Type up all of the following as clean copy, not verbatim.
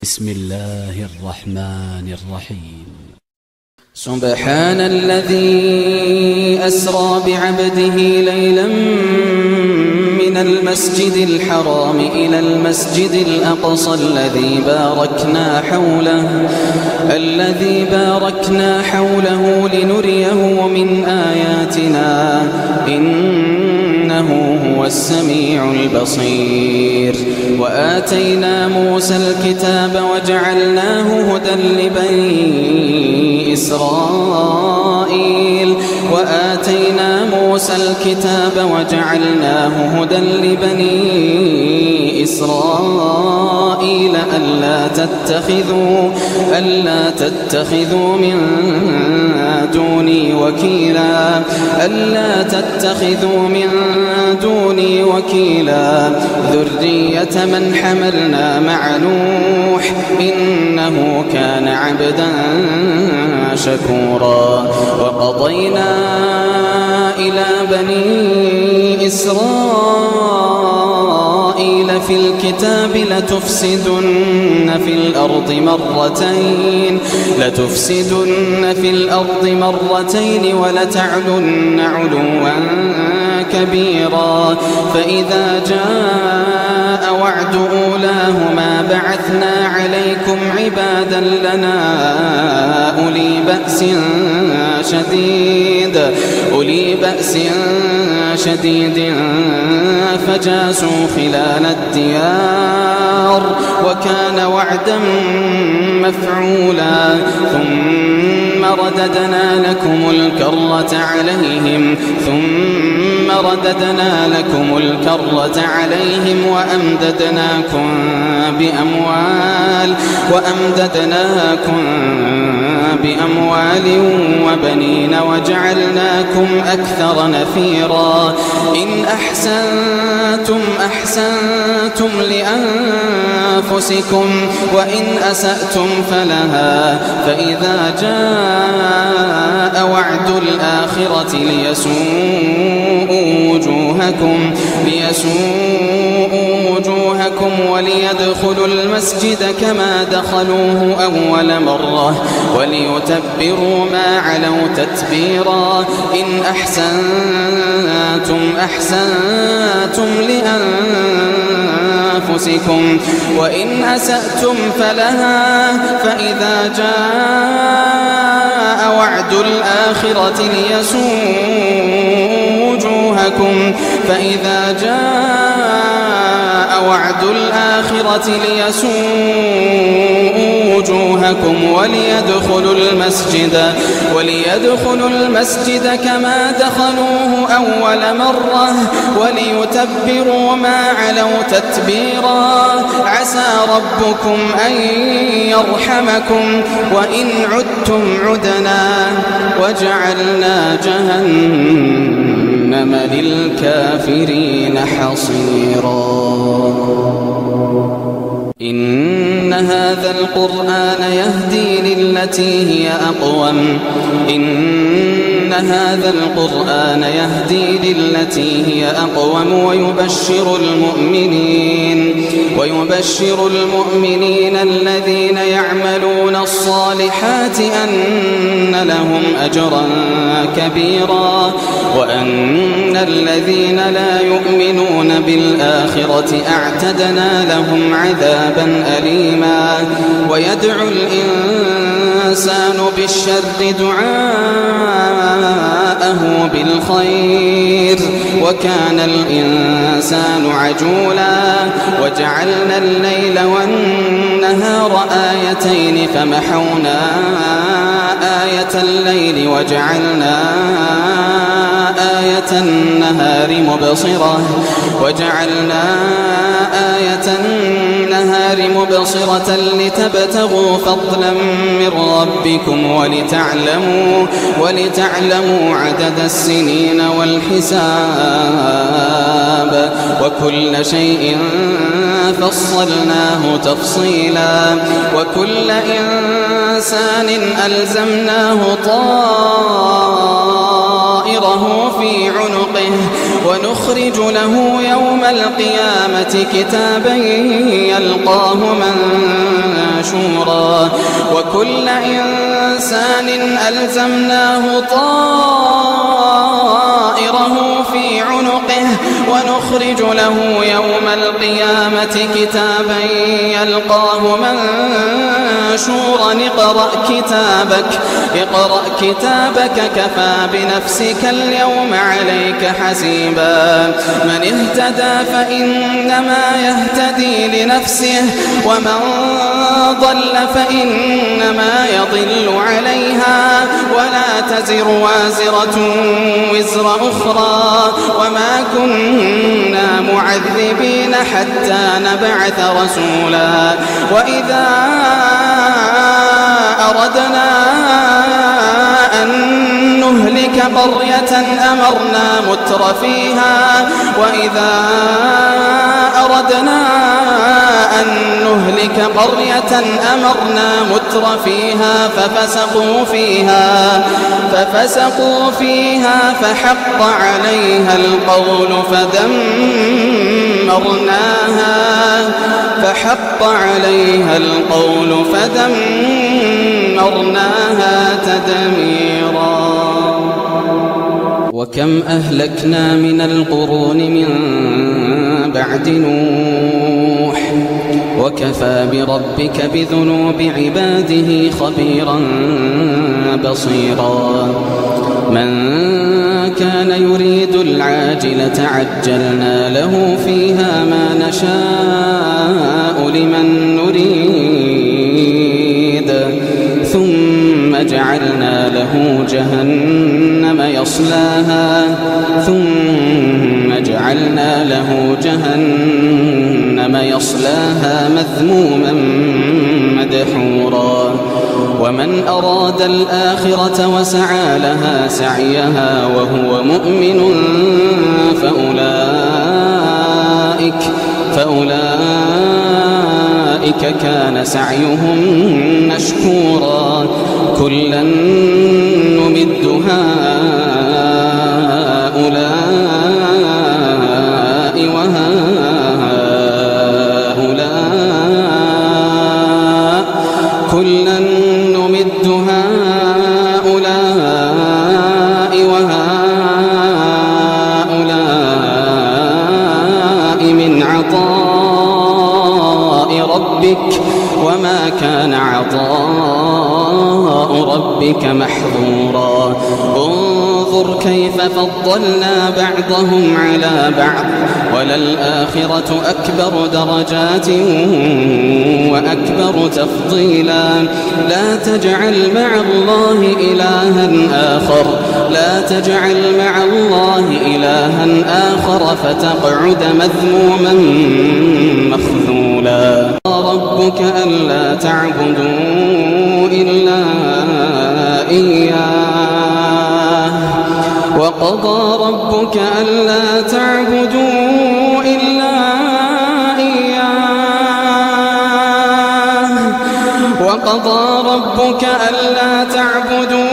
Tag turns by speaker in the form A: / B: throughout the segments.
A: بسم الله الرحمن الرحيم.
B: سبحان الذي أسرى بعبده ليلا من المسجد الحرام إلى المسجد الأقصى الذي باركنا حوله لنريه من آياتنا إنه هو السميع البصير. وآتينا موسى الكتاب وجعلناه هدى لبني إسرائيل ألا تتخذوا من دوني وكيلا ذرية من حملنا مع نوح إنه كان عبدا شكورا. وقضينا إلى بني إسرائيل في الكتاب لتفسدن في الأرض مرتين ولتعلن علوا كبيرا. فإذا جاء وعد أولاهما بعثنا عليكم عبادا لنا أولي بأس شديد فجاسوا خلال الديار وكان وعدا مفعولا. ثم رددنا لكم الكرة عليهم وأمددناكم بأموال وبنين وجعلناكم أكثر نفيرا. إن أحسنتم لأنفسكم وإن أسأتم فلها. فإذا جاء وعد الآخرة ليسوءوا وجوهكم وليدخلوا المسجد كما دخلوه أول مرة وليتبروا ما علوا تتبيرا. إن أحسنتم لأنفسكم وإن أسأتم فلها. فإذا جاء وعد الآخرة ليسوءوا وجوهكم وليدخلوا المسجد كما دخلوه أول مرة وليتبروا ما علوا تتبيرا. عسى ربكم أن يرحمكم وإن عدتم عدنا وجعلنا جهنم للكافرين حصيرا. إن هذا القرآن يهدي للتي هي أقوم ويبشر المؤمنين الذين يعملون الصالحات أن لهم أجرا كبيرا وأن الذين لا يؤمنون بالآخرة أعتدنا لهم عذابا أليما. ويدعو الإنسان بالشر دعاءه بالخير وكان الإنسان عجولا. وجعلنا الليل والنهار آيتين فمحونا آية الليل وجعلنا آية النهار مبصرة لتبتغوا فضلا من ربكم ولتعلموا عدد السنين والحساب وكل شيء فصلناه تفصيلا. وكل إنسان ألزمناه طائره في عنقه ونخرج له يوم القيامة كتابا يلقاه منشورا وكل إنسان ألزمناه طائره في عنقه ونخرج له يوم القيامة كتابا يلقاه منشورا اقرأ كتابك كفى بنفسك اليوم عليك حسيبا من اهتدى فإنما يهتدي لنفسه ومن ضل فإنما يضل عليها ولا تزر وازرة وزر أخرى وما كنا معذبين حتى نبعث رسولا وإذا أردنا أن نهلك قرية أمرنا مترفيها وإذا أردنا أن نهلك قرية أمرنا مترفيها ففسقوا فيها فحق عليها القول فدمرناها تدميرا وكم أهلكنا من القرون من بعد نوح وكفى بربك بذنوب عباده خبيرا بصيرا من كان يريد العاجلة عجلنا له فيها ما نشاء لمن نريد ثم جعلنا له جهنم يصلاها مذموما مدحورا ومن أراد الآخرة وسعى لها سعيها وهو مؤمن فأولئك كان سعيهم مشكورا كلا نمد هؤلاء وهؤلاء كلا نمد هؤلاء وهؤلاء من عطاء ربك وما كان عطاء ربك محظورا انظر كيف فضلنا بعضهم على بعض وللآخرة أكبر درجات وأكبر تفضيلا لا تجعل مع الله إلها آخر فتقعد مذموما مخذولا ربك ألا تعبدوا إلا إياه وقضى ربك ألا تعبدوا إلا إياه وقضى ربك ألا تعبدوا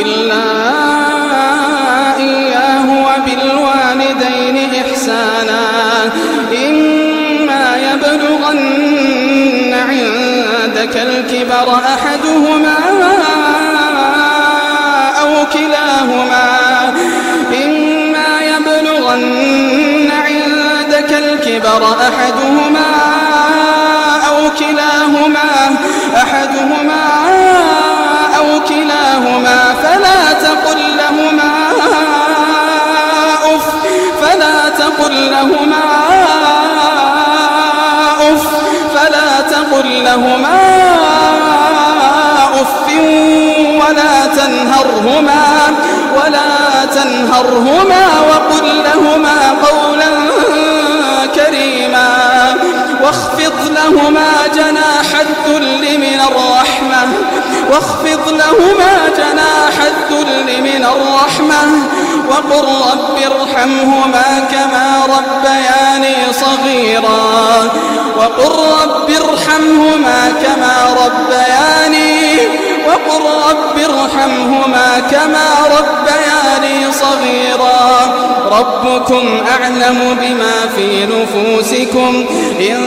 B: إلا إياه وبالوالدين إحسانا إما يبلغن عندك الكبر أحدهما أو كلاهما فلا تقل لهما أف ولا تنهرهما وقل لهما قولا كريما واخفض لهما جناح الذل من الرحمة وقل رب ارحمهما كما ربياني صغيرا وقل رب ارحمهما كما ربياني صغيرا ربكم أعلم بما في نفوسكم إن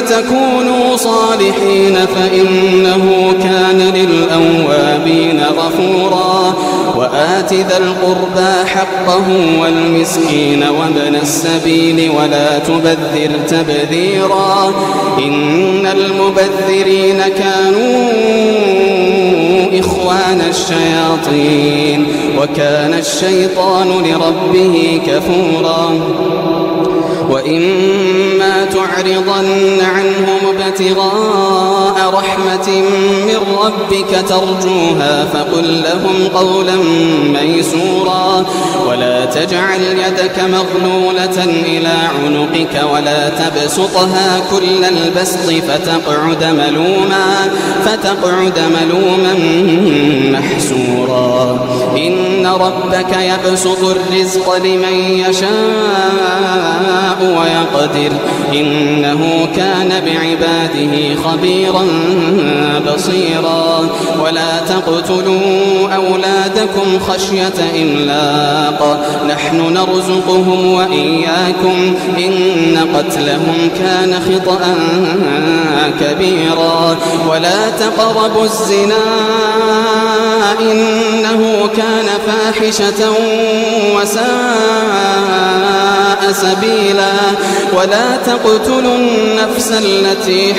B: تكونوا صالحين فإنه كان للأوابين غفورا وآت ذا القربى حقه والمسكين وابن السبيل ولا تبذر تبذيرا إن المبذرين كانوا إخوان الشياطين وكان الشيطان لربه كفورا وإما تعرضن عنهم ابتغاء رحمة من ربك ترجوها فقل لهم قولا ميسورا ولا تجعل يدك مغلولة إلى عنقك ولا تبسطها كل البسط فتقعد ملوما محسورا إن ربك يبسط الرزق لمن يشاء ويقدر إنه كان بعباده خبيرا بصيرا ولا تقتلوا أولادكم خشية إملاق نحن نرزقهم وإياكم إن قتلهم كان خطأ كبيرا ولا تقربوا الزنا إنه كان فاحشة وساء سبيلا ولا تقتلوا النفس التي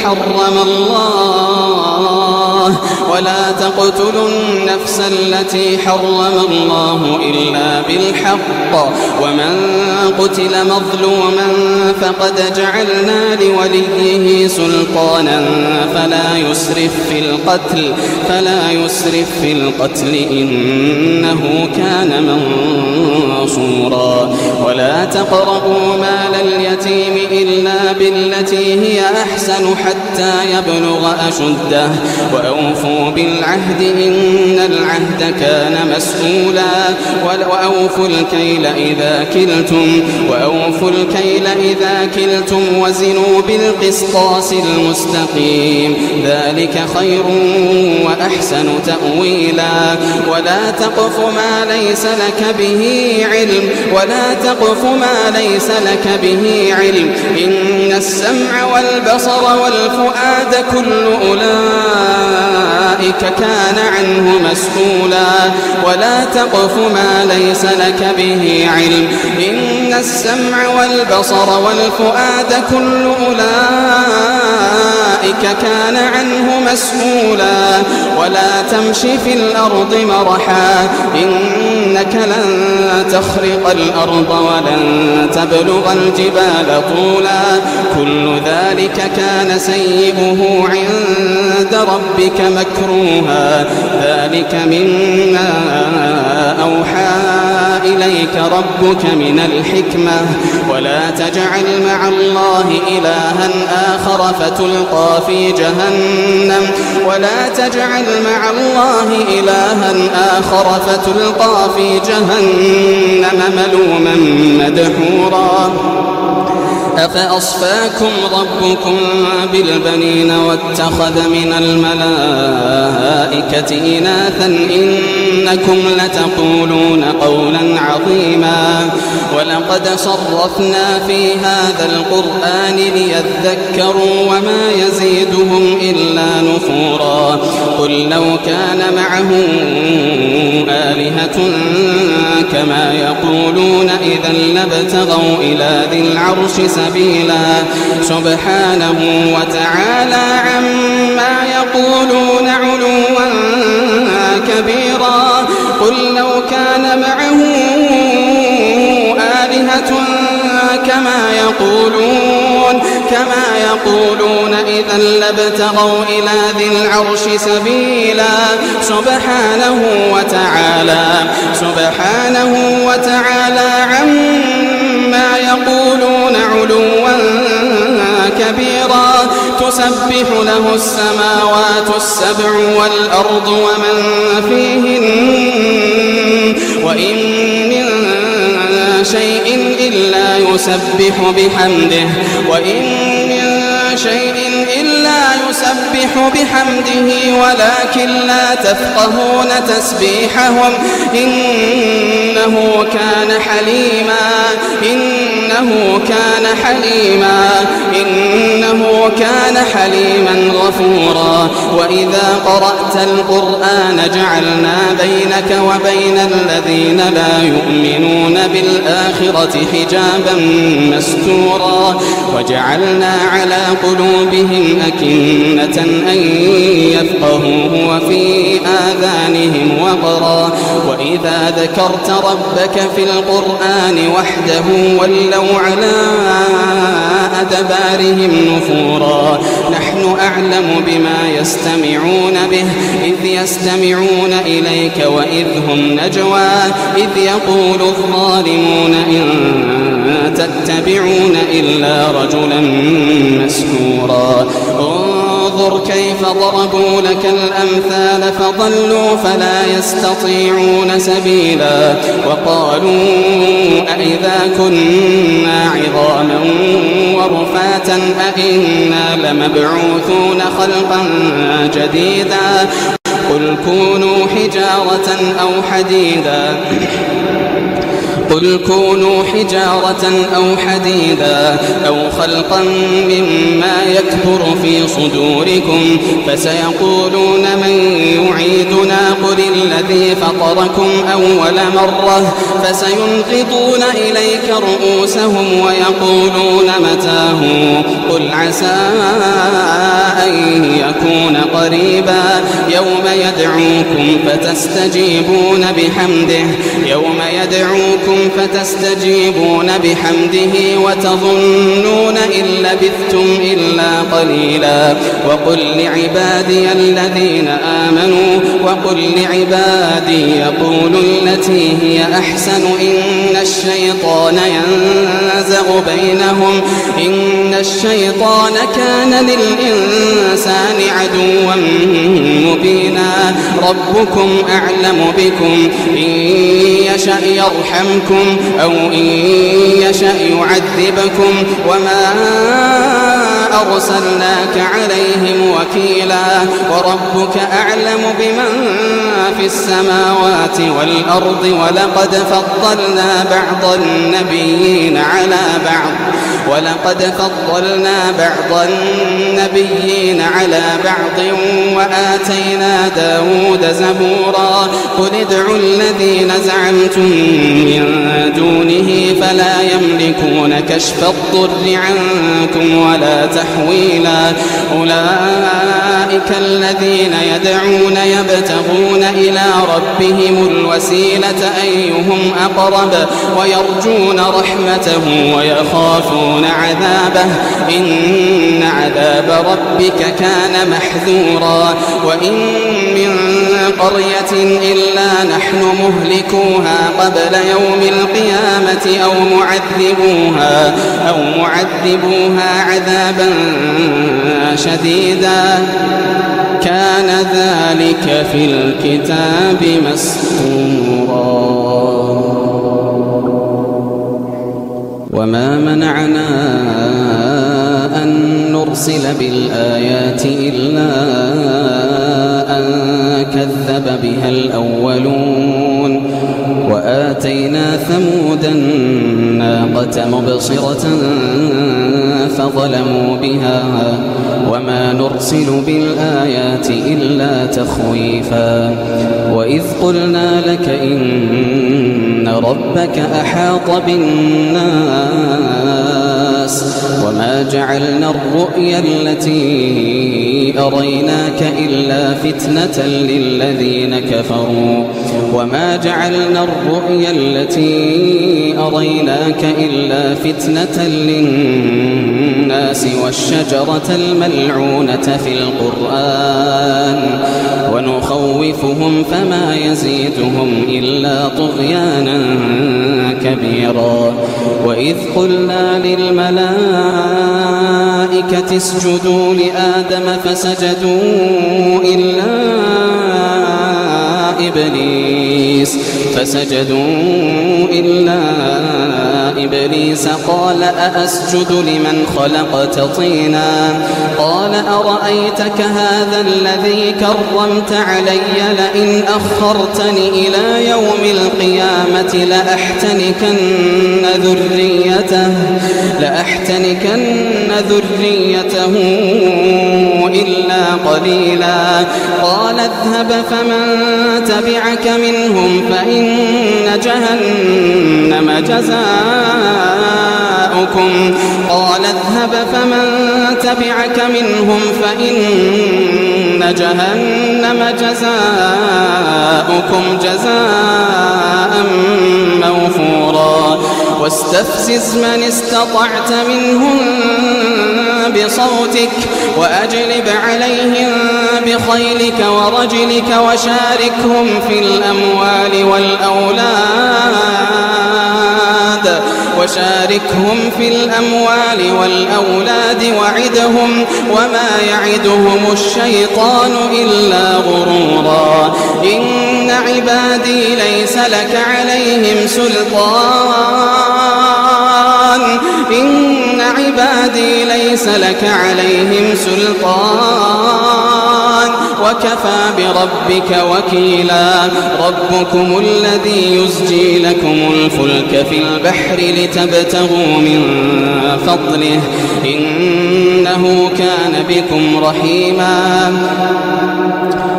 B: حرم الله إلا بالحق ومن قتل مظلوما فقد جعلنا لوليه سلطانا فلا يسرف في القتل إنه كان منصورا ولا تقربوا مال اليتيم إلا بالتي هي أحسن حتى يبلغ أشده وأوفوا بالعهد إن العهد كان مسؤولا وأوفوا الكيل إذا كلتم وزنوا بالقسطاس المستقيم ذلك خير وأحسن تأويلا ولا تقف ما ليس لك به علم إن السمع والبصر والفؤاد كل أولئك كان عنه مسؤولا ولا تقف ما ليس لك به علم إن السمع والبصر والفؤاد كل أولئك كان عنه مسؤولا ولا تمش في الأرض مرحا إنك لن تخرق الأرض ولن تبلغ الجبال طولا كل ذلك كان سيئه عند ربك مكروها ذلك مما أوحى إليك ربك من الحكمة ولا تجعل مع الله إلها آخر فتلقى في جهنم ملوما مدحورا أفأصفاكم ربكم بالبنين واتخذ من الملائكة إناثا إنكم لتقولون قولا عظيما ولقد صرفنا في هذا القرآن ليذكروا وما يزيدهم إلا نفورا قل لو كان معه آلهة كما يقولون إذا لابتغوا إلى ذي العرش سبيلا سبحانه وتعالى عما يقولون علوا كبيرا قل لو كان معه آلهة كما يقولون إذا لابتغوا إلى ذي العرش سبيلا سبحانه وتعالى عما يقولون علوا كبيرا تسبح له السماوات السبع والأرض ومن فيهن وإن من شيء إلا يسبح بحمده وإن من شيء إلا لا يسبح بحمده ولكن لا تفقهون تسبيحهم إنه كان حليما غفورا وإذا قرأت القرآن جعلنا بينك وبين الذين لا يؤمنون بالآخرة حجابا مستورا وجعلنا على قلوبهم أكنة أن يفقهوه وفي آذانهم وقرا وإذا ذكرت ربك في القرآن وحده ولوا على أدبارهم نفورا نحن أعلم بما يستمعون به إذ يستمعون إليك وإذ هم نجوى إذ يقول الظالمون إن تتبعون إلا رجلا مسحورا انظر كيف ضربوا لك الأمثال فضلوا فلا يستطيعون سبيلا وقالوا أئذا كنا عظاما ورفاتا أئنا لمبعوثون خلقا جديدا قل كونوا حجارة أو حديدا أو خلقا مما يكبر في صدوركم فسيقولون من يعيدنا قل الذي فطركم أول مرة فسينغضون إليك رؤوسهم ويقولون متاه قل عسى أن يكون قريبا يوم يدعوكم فتستجيبون وتظنون إن لبثتم إلا قليلا وقل لعبادي يقولوا التي هي أحسن إن الشيطان كان للإنسان عدوا مبينا ربكم أعلم بكم إن يشأ يرحمكم أو إن يشأ يعذبكم وما أرسلناك عليهم وكيلا وربك أعلم بمن في السماوات والأرض ولقد فضلنا بعض النبيين على بعض وآتينا داود زبورا قل ادعوا الذين زعمتم من دونه فلا يملكون كشف الضر عنكم ولا تحويلا أولئك الذين يدعون يبتغون إلى ربهم الوسيلة أيهم أقرب ويرجون رحمته ويخافون عذابه إن عذاب ربك كان محذورا وإن من قرية إلا نحن مهلكوها قبل يوم القيامة أو معذبوها عذابا شديدا كان ذلك في الكتاب مسطورا وما منعنا أن نرسل بالآيات إلا أن كذب بها الأولون وآتينا ثمود الناقة مبصرة فظلموا بها وما نرسل بالآيات إلا تخويفا وإذ قلنا لك إن ربك أحاط بالناس وما جعلنا الرؤيا التي أريناك إلا فتنة للذين كفروا وما جعلنا الرؤيا التي أريناك إلا فتنة للناس والشجرة الملعونة في القرآن ونخوفهم فما يزيدهم إلا طغيانا كبيرا وإذ قلنا للملائكة اسجدوا لآدم فسجدوا إلا إبليس فسجدوا إلا إبليس قال أأسجد لمن خلقت طينا قال أرأيتك هذا الذي كرمت علي لئن أخرتني إلى يوم القيامة لأحتنكن ذريته إلا قليلا قال اذهب فمن تبعك منهم فإن جهنم جزاؤكم قال اذهب فمن تبعك منهم فإن جهنم جزاؤكم جزاء موفورا واستفزز من استطعت منهم بصوتك وأجلب عليهم بخيلك ورجلك وشاركهم في الأموال والأولاد وعدهم وما يعدهم الشيطان إلا غرورا إن عبادي ليس لك عليهم سلطان وكفى بربك وكيلا ربكم الذي يزجي لكم الفلك في البحر لتبتغوا من فضله إنه كان بكم رحيما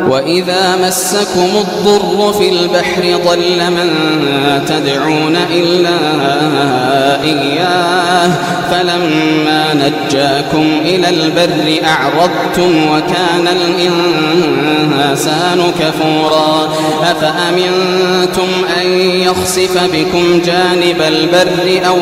B: وإذا مسكم الضر في البحر ضل من تدعون إلا إياه فلما نجاكم إلى البر أعرضتم وكان الإنسان كفورا أفأمنتم أن يخسف بكم جانب البر أو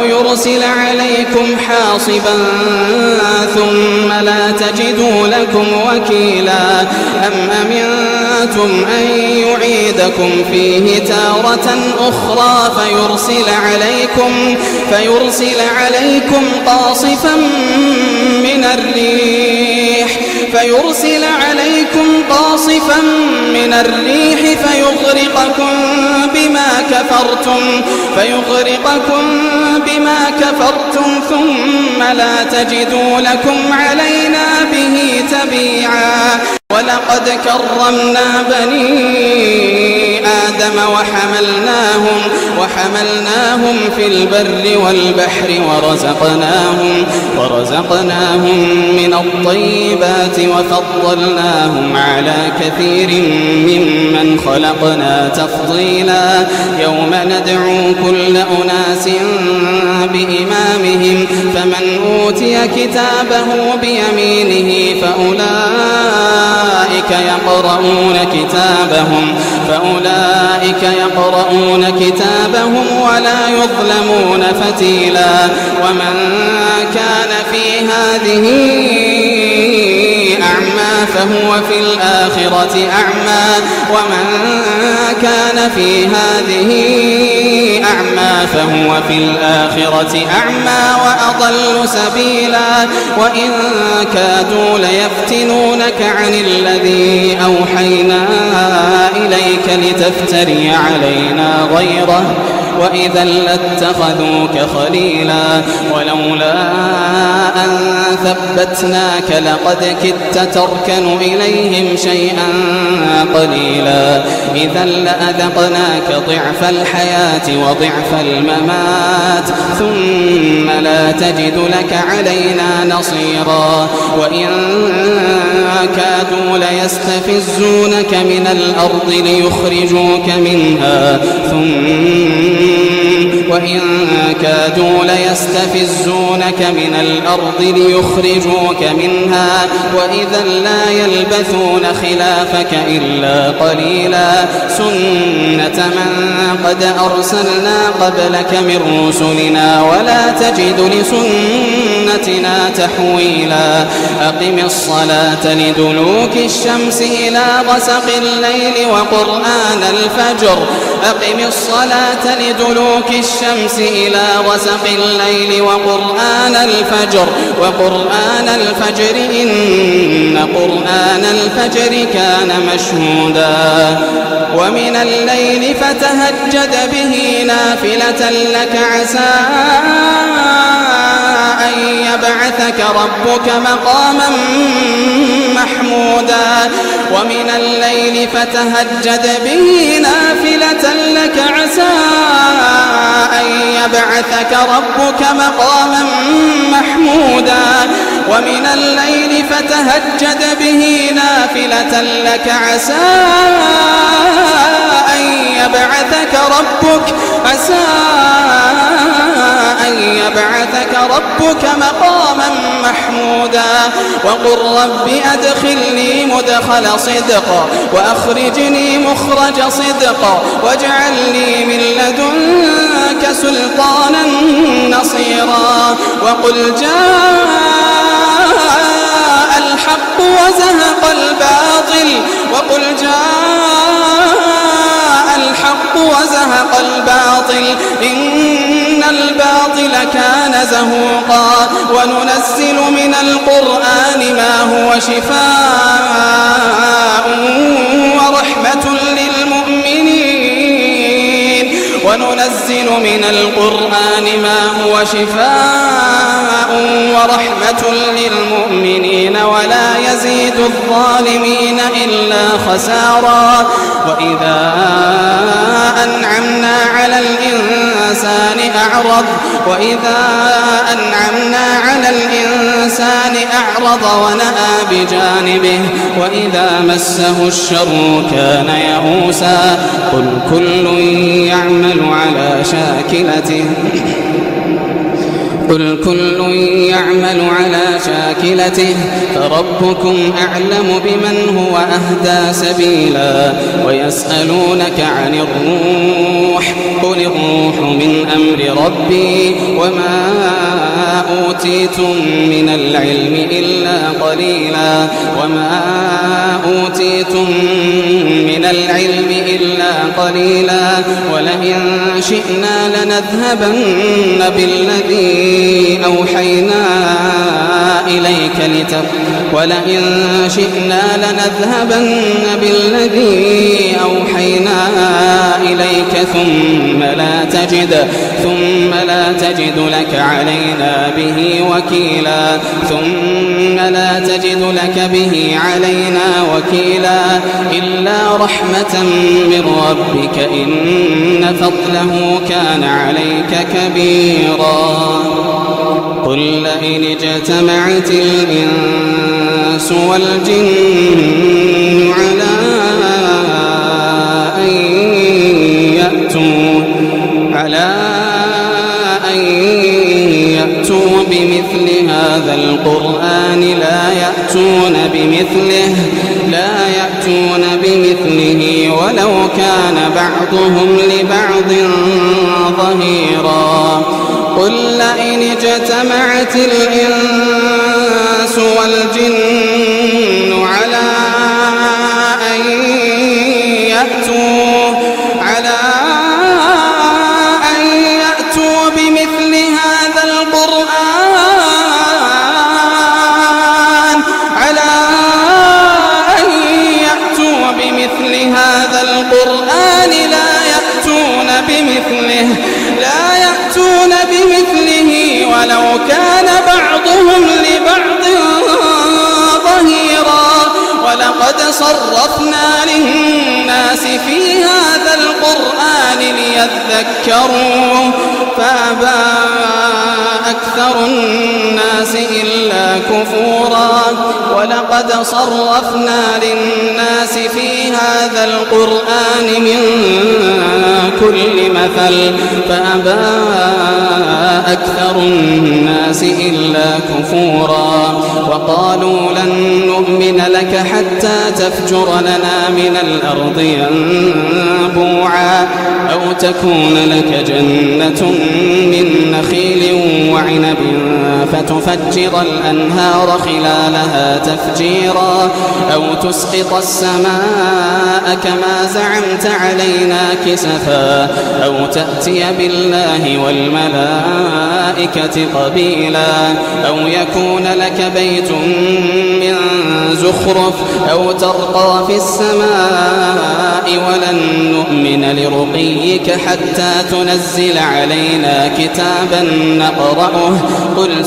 B: يرسل عليكم حاصبا ثم لا تجدوا لكم وكيلا أم أمنتم أن يعيدكم فيه تارة أخرى فيرسل عليكم قاصفا من الريح فيغرقكم بما كفرتم ثم لا تجدوا لكم علينا به تبيعا ولقد كرمنا بني آدم وحملناهم في البر والبحر ورزقناهم من الطيبات وفضلناهم على كثير ممن خلقنا تفضيلا يوم ندعو كل أناس بإمامهم فمن أوتي كتابه بيمينه فأولئك يقرؤون كتابهم ولا يظلمون فتيلا ومن كان في هذه أعمى فهو في الآخرة أعمى ومن كان في هذه أعمى فهو في الآخرة أعمى وأضل سبيلا وإن كادوا ليفتنونك عن الذي أوحينا إليك لتفتري علينا غيره وإذا لاتخذوك خليلا ولولا أن ثبتناك لقد كدت تركن إليهم شيئا قليلا إذا لأذقناك ضعف الحياة وضعف الممات ثم لا تجد لك علينا نصيرا وإن كادوا ليستفزونك من الأرض ليخرجوك منها وإذا لا يلبثون خلافك إلا قليلا سنة من قد أرسلنا قبلك من رسلنا ولا تجد لسنتنا سنتنا تحويلا أقم الصلاة لدلوك الشمس إلى غسق الليل وقرآن الفجر أقم الصلاة لدلوك الشمس إلى غسق الليل وقرآن الفجر إن قرآن الفجر كان مشهودا ومن الليل فتهجد به نافلة لك عسى أن يبعثك ربك مقاما محمودا ومن الليل فتهجد به نافلة لك عسى أن يبعثك ربك مقاما محمودا ومن الليل فتهجد به نافلة لك عسى أن يبعثك ربك مقاما محمودا وقل رب أدخلني مدخل صدق وأخرجني مخرج صدق واجعل لي من لدنك سلطانا نصيرا وقل جاء الحق وزهق الباطل إن الباطل كان زهوقا وننزل من القرآن ما هو شفاء ورحمة للمؤمنين ولا يزيد الظالمين إلا خسارا وإذا أنعمنا على الإنسان أعرض ونأى بجانبه وإذا مسه الشر كان يئوسا قل كل يعمل على شاكلته فربكم أعلم بمن هو أهدى سبيلا ويسألونك عن الروح قل الروح من أمر ربي وما أوتيتم من العلم إلا قليلا ولئن شئنا لنذهبن بالذي أوحينا إليك ثم لا تجد لك علينا وكيلا إلا رحمة من ربك إن فضله كان عليك كبيرا قل لئن اجتمعت الإنس والجن على أن يأتوا بمثل هذا القرآن لا يأتون بمثله ولو كان بعضهم لبعض ظهيرا قل لئن اجتمعت الإنس والجن على أن يأتوا بمثل هذا القرآن لا يأتون بمثله ولو كان بعضهم لبعض ظهيرا ولقد صرفنا للناس في هذا القرآن ليذكروا فأبى أكثر الناس إلا كفورا ولقد صرفنا للناس في هذا القرآن من كل مثل فأبى أكثر الناس إلا كفورا وقالوا لن نؤمن لك حتى تفجر لنا من الأرض ينبوعا أو تكون لك جنة من نخيل وعنب فتفجر الأنهار خلالها تفجيرا أو تسقط السماء كما زعمت علينا كسفا أو تأتي بالله والملائكة قبيلا أو يكون لك بيت من زخرف أو ترقى في السماء ولن نؤمن لرقيك حتى تنزل علينا كتابا نقرأه قل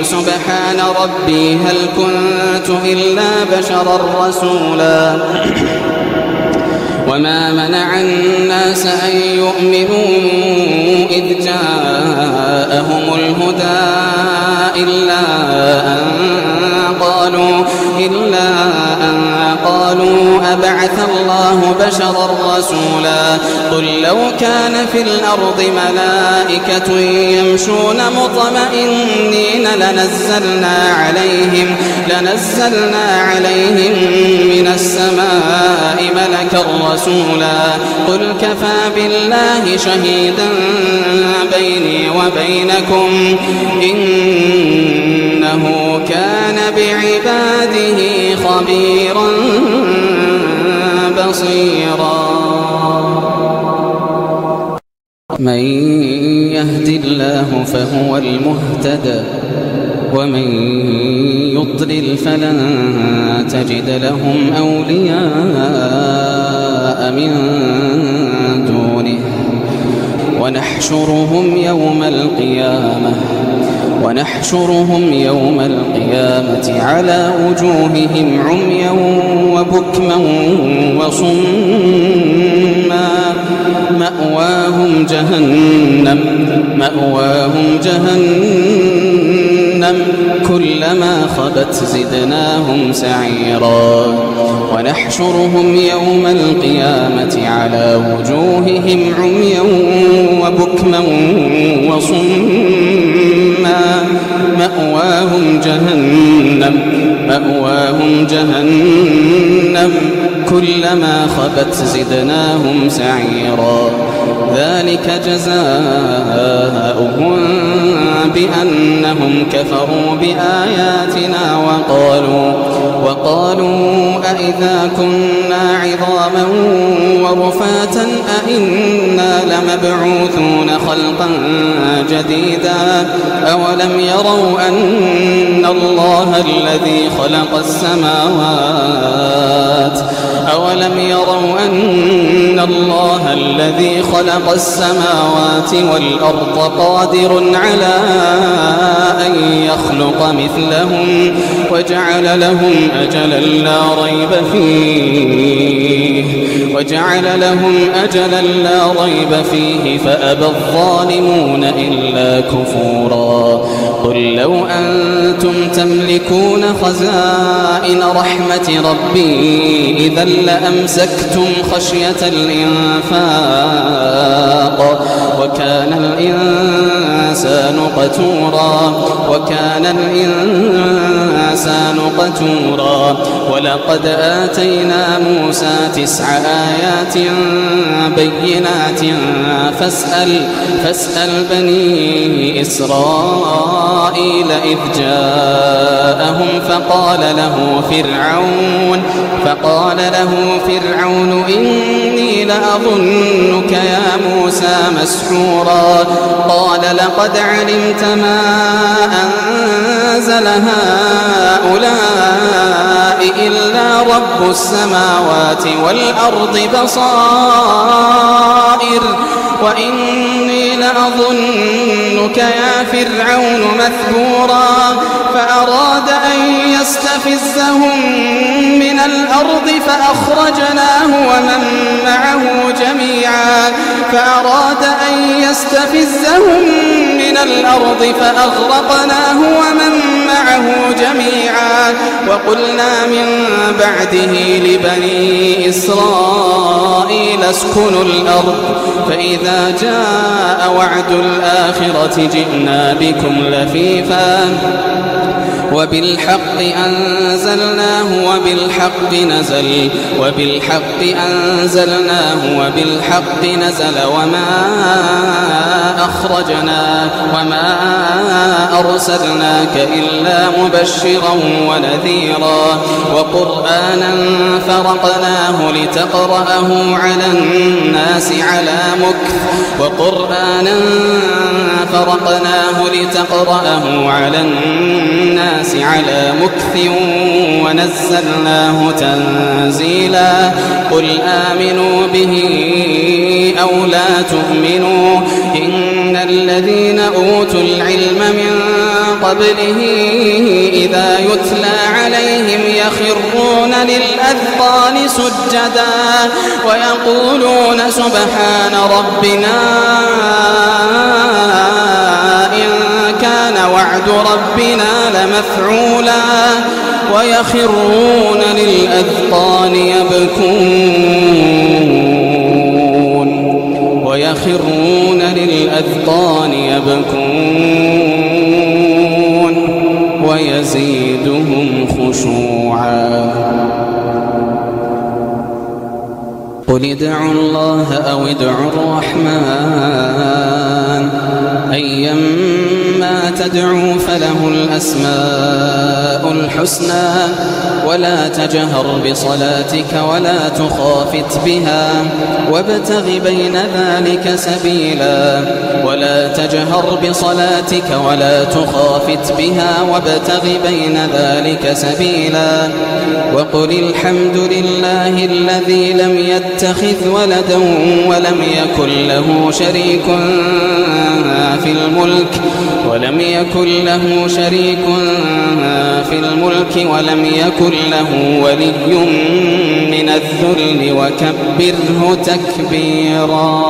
B: سبحان ربي هل كنت إلا بشرا رسولا وما منع الناس أن يؤمنوا إذ جاءهم الهدى إلا أن قالوا أبعث الله بشرا رسولا قل لو كان في الأرض ملائكة يمشون مطمئنين لنزلنا عليهم من السماء ملكا رسولا قل كفى بالله شهيدا بيني وبينكم إنه كان بعباده خبيرا بصيرا من يهد الله فهو المهتد ومن يضلل فلن تجد لهم أولياء من دونه ونحشرهم يوم القيامة على وجوههم عميا وبكما وصما مأواهم جهنم كلما خبت زدناهم سعيرا ونحشرهم يوم القيامة على وجوههم عميا وبكما وصما مأواهم جهنم كلما خبت زدناهم سعيرا ذلك جزاؤهم بأنهم كفروا بآياتنا وقالوا أئذا كنا عظاما ورفاتا أئنا لمبعوثون خلقا جديدا أولم يروا أن الله الذي خلق السماوات والأرض قادر على أن يخلق مثلهم وجعل لهم أجلا لا ريب فيه فأبى الظالمون إلا كفورا قل لو أنتم تملكون خزائن رحمة ربي إذا لأمسكتم خشية الإنفاق وكان الإنسان قتورا ولقد آتينا موسى 9 آيات بينات فاسأل بني إسرائيل إذ جاءهم فقال له فرعون إني لأظنك يا موسى مسحورا قال لقد علمت ما أنزل هؤلاء إلا رب السماوات والأرض بصائر وإني لأظنك يا فرعون مثبورا فأراد أن يستفزهم من الأرض فأخرجناه ومن معه فأغرقناه ومن معه جميعا وقلنا من بعده لبني إسرائيل اسكنوا الأرض فإذا جاء وعد الآخرة جئنا بكم لفيفا وبالحق أنزلناه وبالحق نزل وبالحق نزل وما أرسلناك إلا مبشرا ونذيرا وقرآنا فرقناه لتقرأه على الناس على مكث ونزلناه تنزيلا قل آمنوا به أو لا تؤمنوا إن الذين أوتوا العلم من قبله إذا يتلى عليهم يخرون للأذقان سجدا ويقولون سبحان ربنا إن كان وعد ربنا لمفعولا ويخرون للأذقان يبكون ويزيدهم خشوعا قل ادعوا الله أو ادعوا الرحمن أيما تدعوا فله الأسماء الحسنى ولا تجهر بصلاتك ولا تخافت بها وابتغ بين ذلك سبيلا وقل الحمد لله الذي لم يتخذ ولدا ولم يكن له شريك في الملك ولم يكن له ولي من الذل وكبره تكبيرا